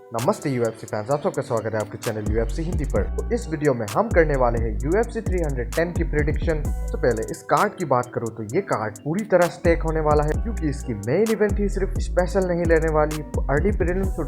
नमस्ते UFC fans, आप सबका स्वागत है आपके चैनल यूएफसी हिंदी पर। तो इस वीडियो में हम करने वाले हैं यूएफसी 310 की प्रेडिक्शन। तो पहले इस कार्ड की बात करूं तो ये कार्ड पूरी तरह स्टेक होने वाला है, क्योंकि इसकी मेन इवेंट ही सिर्फ स्पेशल नहीं लेने वाली। अर्ली प्रीलिम्स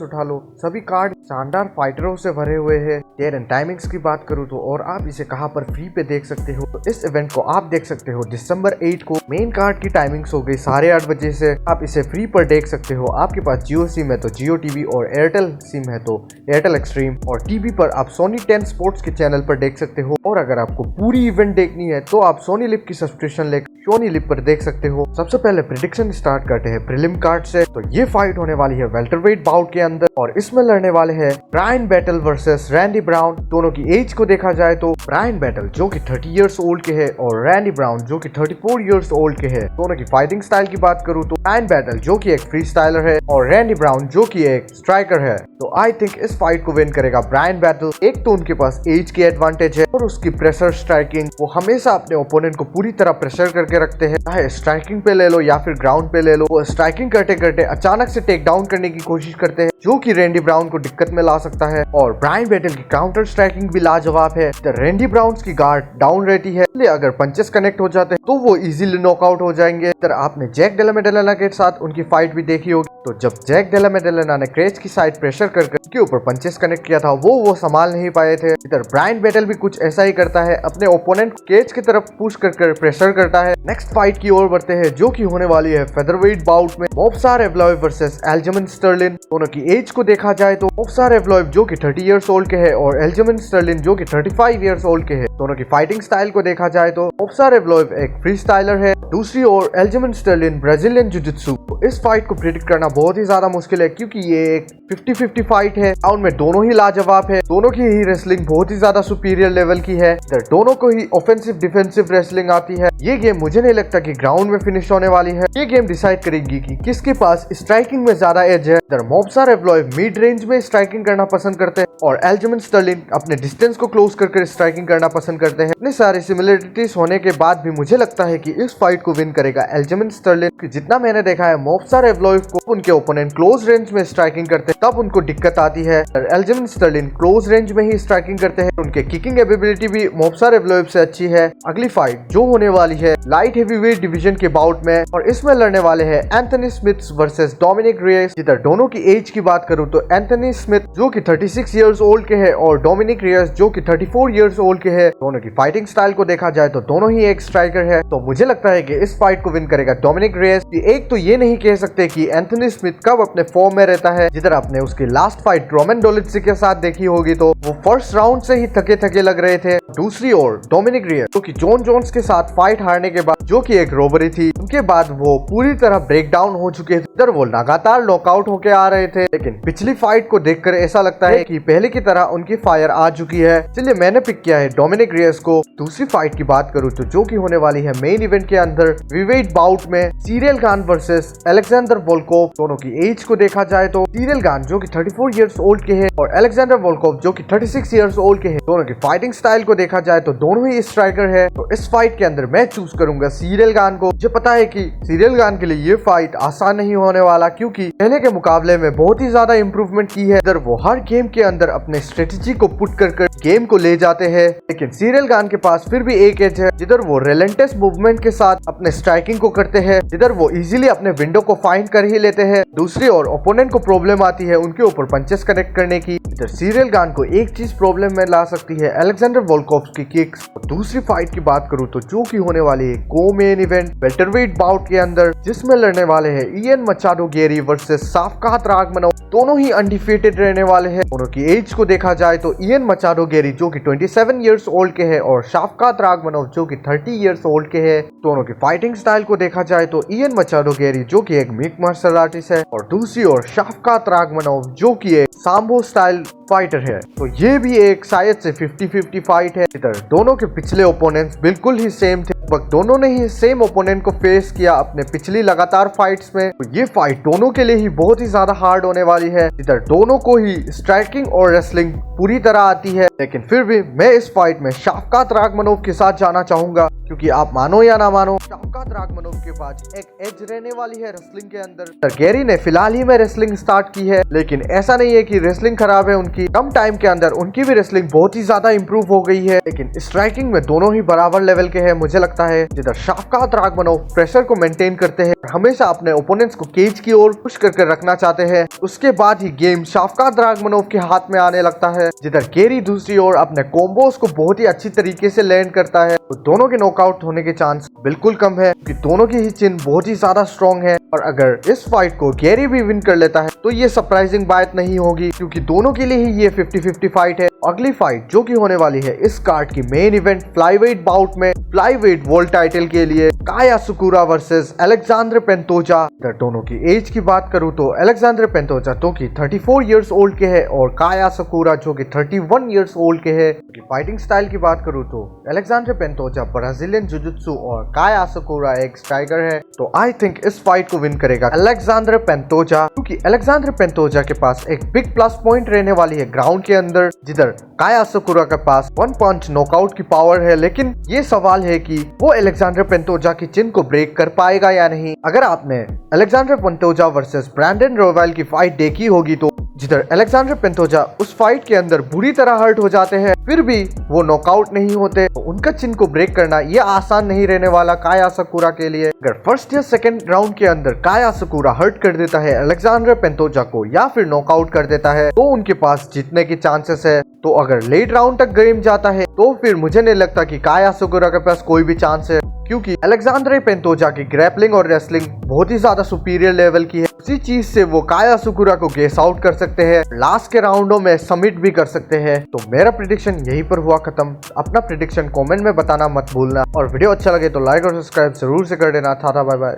उठा लो, सभी कार्ड शानदार फाइटरों से भरे हुए हैं। डेट एंड टाइमिंग्स की बात करूं तो और आप इसे कहां पर फ्री पे देख सकते हो, तो इस इवेंट को आप देख सकते हो दिसंबर 8 को। मेन कार्ड की टाइमिंग्स हो गई 8:30 बजे से, आप इसे फ्री पर देख सकते हो। आपके पास जियो सिम है तो जियो टीवी और एयरटेल सिम है तो एयरटेल एक्सट्रीम, और टीवी पर आप सोनी 10 स्पोर्ट्स के चैनल पर देख सकते हो। और अगर आपको पूरी इवेंट देखनी है तो आप सोनी लिव की सब्सक्रिप्शन लेकर सोनी लिव पर देख सकते हो। सबसे पहले प्रेडिक्शन स्टार्ट करते हैं प्रीलिम कार्ड से। तो ये फाइट होने वाली है वेल्टरवेट बाउट के अंदर, और इसमें लड़ने वाले हैं Brian Battle versus Randy Brown. दोनों की एज को देखा जाए तो ब्रायन बैटल जो कि 30 इयर्स ओल्ड के है और रैंडी ब्राउन जो कि 34 इयर्स ओल्ड के है। दोनों की फाइटिंग स्टाइल की बात करूं तो ब्रायन बैटल जो कि एक फ्री स्टाइलर है और रैंडी ब्राउन जो कि एक स्ट्राइकर है। तो आई थिंक इस फाइट को विन करेगा ब्रायन बैटल। एक तो उनके पास एज की एडवांटेज है और उसकी प्रेशर स्ट्राइकिंग, वो हमेशा अपने ओपोनेंट को पूरी तरह प्रेशर करके रखते हैं, चाहे स्ट्राइकिंग पे ले लो या फिर ग्राउंड पे ले लो। वो स्ट्राइकिंग करते करते अचानक से टेक डाउन करने की कोशिश करते हैं, जो कि रैंडी ब्राउन को दिक्कत में ला सकता है। और ब्रायन बैटल की काउंटर स्ट्राइकिंग भी लाजवाब है। रैंडी ब्राउन की गार्ड डाउन रहती है, इसलिए अगर पंचेस कनेक्ट हो जाते हैं तो वो इजीली नॉकआउट हो जाएंगे। आपने जैक डेला मेडेलिना के साथ उनकी फाइट भी देखी होगी, तो जब जैक डेला मेडेलिना ने क्रेज की साइड प्रेशर करके उसके ऊपर पंचेस कनेक्ट किया था, वो संभाल नहीं पाए थे। इधर ब्रायन बैटल भी कुछ ऐसा ही करता है, अपने ओपोनेंट केज की तरफ पुश कर प्रेशर करता है। नेक्स्ट फाइट की ओर बढ़ते हैं, जो कि होने वाली है फेदरवेट बाउट में मोब्सार एवलॉइव वर्सेस एल्जमन स्टर्लिन। दोनों की एज को देखा जाए तो मोब्सार एवलॉइव जो कि 30 इयर्स ओल्ड के है और एल्जमन स्टर्लिन जो कि 35 इयर्स ओल्ड के है। दोनों की फाइटिंग स्टाइल को देखा जाए तो मोब्सार एवलॉइव एक फ्री स्टाइलर है, दूसरी ओर एल्जमन स्टर्लिन ब्राजीलियन जुजित्सु। इस फाइट को प्रेडिक्ट करना बहुत ही ज्यादा मुश्किल है, क्योंकि ये एक 50-50 फाइट है। राउंड में दोनों ही लाजवाब है, दोनों की ही रेसलिंग बहुत ही ज्यादा सुपीरियर लेवल की है। दोनों को ही ऑफेंसिव डिफेंसिव रेसलिंग आती है। ये गेम मुझे नहीं लगता कि ग्राउंड में फिनिश होने वाली है। ये गेम डिसाइड करेगी कि किसके पास स्ट्राइकिंग में ज्यादा एज है। मोब्सार एवलॉइव मिड रेंज में स्ट्राइकिंग करना पसंद करते हैं और एल्जमन स्टर्लिन अपने डिस्टेंस को क्लोज करके स्ट्राइकिंग करना पसंद करते हैं। इतने सारे सिमिलरिटीज होने के बाद भी मुझे लगता है कि इस फाइट को विन करेगा एल्जमन स्टर्लिन। जितना मैंने देखा है मोब्सार एवलॉइव को उनके ओपोनेंट क्लोज रेंज में स्ट्राइकिंग करते हैं तब उनको दिक्कत आती है। एल्जमन स्टर्लिन क्लोज रेंज में ही स्ट्राइकिंग करते हैं, उनके किकिंग एबिलिटी भी मोब्सार एवलॉइव से अच्छी है। अगली फाइट जो होने वाली है लाइट हेवीवेट डिवीजन के बाउट में, और इसमें लड़ने वाले हैं Anthony Smith versus Dominic Reis. जिधर दोनों की एज की बात करूं तो एंथनी स्मिथ जो कि 36 इयर्स ओल्ड के है और डोमिनिक रियस जो कि 34 इयर्स ओल्ड के है। दोनों की फाइटिंग स्टाइल को देखा जाए तो दोनों ही एक स्ट्राइकर है, तो मुझे लगता है कि इस फाइट को विन करेगा डोमिनिक रियस। एक तो ये नहीं कह सकते कि एंथनी स्मिथ कब अपने फॉर्म में रहता है। जिधर आपने उसकी लास्ट फाइट रोमन डोलित्सी के साथ देखी होगी तो वो फर्स्ट राउंड से ही थके थके लग रहे थे। दूसरी ओर डोमिनिक रियस जो कि जॉन जोन्स के साथ फाइट हारने के बाद, जो कि एक रोबरी थी, उनके बाद वो पूरी तरह ब्रेक डाउन हो चुके थे। इधर वो लगातार नॉकआउट होके आ रहे थे, लेकिन पिछली फाइट को देखकर ऐसा लगता है कि पहले की तरह उनकी फायर आ चुकी है, इसलिए मैंने पिक किया है डोमिनिक रियस को। दूसरी फाइट की बात करूं तो जो कि होने वाली है मेन इवेंट के अंदर वीवेट बाउट में serial Khan versus Alexander Volkov. दोनों की एज को देखा जाए तो सीरियल खान जो कि 34 इयर्स ओल्ड के है और अलेक्जेंडर वोल्कोव जो कि 36 इयर्स ओल्ड के है। दोनों की फाइटिंग स्टाइल को देखा जाए तो दोनों ही स्ट्राइकर है, तो इस फाइट के अंदर मैं चूज करूंगा सीरियल खान को। मुझे पता है कि सीरियल खान के लिए ये फाइट आसान नहीं होने वाला, क्योंकि पहले के मुकाबले में बहुत ही ज्यादा इंप्रूवमेंट की है। इधर वो हर गेम के अंदर अपने स्ट्रेटेजी को पुट कर गेम को ले जाते हैं, लेकिन सीरियल खान के पास फिर भी एक एज है, जिधर वो रिलेंटेस मूवमेंट के साथ अपने स्ट्राइकिंग को करते हैं, जिधर वो इजीली अपने विंडो को फाइंड कर ही लेते हैं। दूसरी ओर ओपोनेंट को प्रॉब्लम आती है उनके ऊपर पंचेस कनेक्ट करने की। इधर सीरियल खान को एक चीज प्रॉब्लम में ला सकती है अलेक्जेंडर वोल्कोव की किक्स। दूसरी फाइट की बात करूं तो जो की होने वाली है को मेन इवेंट वेल्टरवेट बाउट के अंदर, जिसमें लड़ने वाले हैं इयन मचाडो गेरी वर्सेस शाफकात रागमनोव। दोनों ही अनडिफीटेड रहने वाले हैं। दोनों की एज को देखा जाए तो इयन मचाडो गेरी जो कि 27 इयर्स ओल्ड के है और शाफकात रागमनोव जो कि 30 इयर्स ओल्ड के है। दोनों की फाइटिंग स्टाइल को देखा जाए तो इयन मचाडो गेरी जो कि एक मिक्स मार्शल आर्टिस्ट है और दूसरी ओर शाफकात रागमनोव जो कि एक सांबो स्टाइल फाइटर है। तो ये भी एक शायद से 50-50 फाइट है। इधर दोनों के पिछले ओपोनेंट्स बिल्कुल ही सेम थे, दोनों ने ही सेम ओपोनेंट को फेस किया अपने पिछली लगातार फाइट्स में। तो ये फाइट दोनों के लिए ही बहुत ही ज्यादा हार्ड होने वाली है। इधर दोनों को ही स्ट्राइकिंग और रेसलिंग पूरी तरह आती है, लेकिन फिर भी मैं इस फाइट में शाफकात रागमनोव के साथ जाना चाहूंगा, क्योंकि आप मानो या ना मानो, शावकात रागमनोव के पास एक एज रहने वाली है रेसलिंग के अंदर। गैरी ने फिलहाल ही में रेसलिंग स्टार्ट की है, लेकिन ऐसा नहीं है कि रेसलिंग खराब है उनकी। कम टाइम के अंदर उनकी भी रेसलिंग बहुत ही ज्यादा इंप्रूव हो गई है, लेकिन स्ट्राइकिंग में दोनों ही बराबर लेवल के हैं मुझे लगता है। जिधर शावकात रागमनोव प्रेशर को मेंटेन करते हैं, हमेशा अपने ओपोनेंट्स को केज की ओर पुश करके रखना चाहते हैं, उसके बाद ही गेम शावकात रागमनोव के हाथ में आने लगता है। जिधर गैरी दूसरी ओर अपने कॉम्बोज को बहुत ही अच्छी तरीके से लैंड करता है, तो दोनों के नॉकआउट होने के चांस बिल्कुल कम है, क्योंकि दोनों की ही चिन बहुत ही ज्यादा स्ट्रॉन्ग है। और अगर इस फाइट को गैरी भी विन कर लेता है तो ये सरप्राइजिंग बात नहीं होगी, क्योंकि दोनों के लिए ही ये 50-50 फाइट है। अगली फाइट जो की होने वाली है इस कार्ड की मेन इवेंट फ्लाईवेट बाउट में फ्लाईवेट वर्ल्ड टाइटल के लिए काया सुकुरा वर्सेस अलेक्जेंडर पेंटोजा। दोनों की एज की बात करूं तो अलेक्जेंडर पेंटोजा जो कि 34 इयर्स ओल्ड के है और काया सुकुरा जो कि 31 इयर्स ओल्ड के है। फाइटिंग स्टाइल की बात करूं तो अलेक्जेंडर पेंटोजा ब्राजीलियन जुजुत्सु और काया सुकुरा एक स्ट्राइकर है, तो आई थिंक इस फाइट को विन करेगा अलेक्जेंडर पेंटोजा, क्योंकि अलेक्जेंडर पेंटोजा के पास एक बिग प्लस पॉइंट रहने वाली है ग्राउंड के अंदर। जिधर काया सुकुरा के पास 1 पंच नॉकआउट की पावर है, लेकिन ये सवाल है कि वो अलेक्जेंडर पेंटोजा की चिन को ब्रेक कर पाएगा या नहीं। अगर आपने अलेक्जेंडर पेंटोजा वर्सेस ब्रैंडन रोयवल की फाइट देखी होगी तो जिधर अलेक्जेंडर पेंटोजा उस फाइट के अंदर बुरी तरह हर्ट हो जाते हैं, फिर भी वो नॉकआउट नहीं होते, तो उनका चिन को ब्रेक करना ये आसान नहीं रहने वाला काया सुकुरा के लिए। अगर फर्स्ट या सेकंड राउंड के अंदर काया सुकुरा हर्ट कर देता है अलेक्जेंडर पेंटोजा को या फिर नॉकआउट कर देता है, तो उनके पास जीतने की चांसेस है। तो अगर लेट राउंड तक गेम जाता है तो फिर मुझे नहीं लगता कि काया सुकुरा के पास कोई भी चांस है, क्योंकि अलेक्जेंडर पेंटोजा की ग्रैपलिंग और रेसलिंग बहुत ही ज्यादा सुपीरियर लेवल की है। उसी चीज से वो काया सुकुरा को गेस आउट कर सकते हैं, लास्ट के राउंडों में सबमिट भी कर सकते हैं। तो मेरा प्रेडिक्शन यहीं पर हुआ खत्म। अपना प्रेडिक्शन कमेंट में बताना मत भूलना, और वीडियो अच्छा लगे तो लाइक और सब्सक्राइब जरूर से कर देना। Tata bye bye.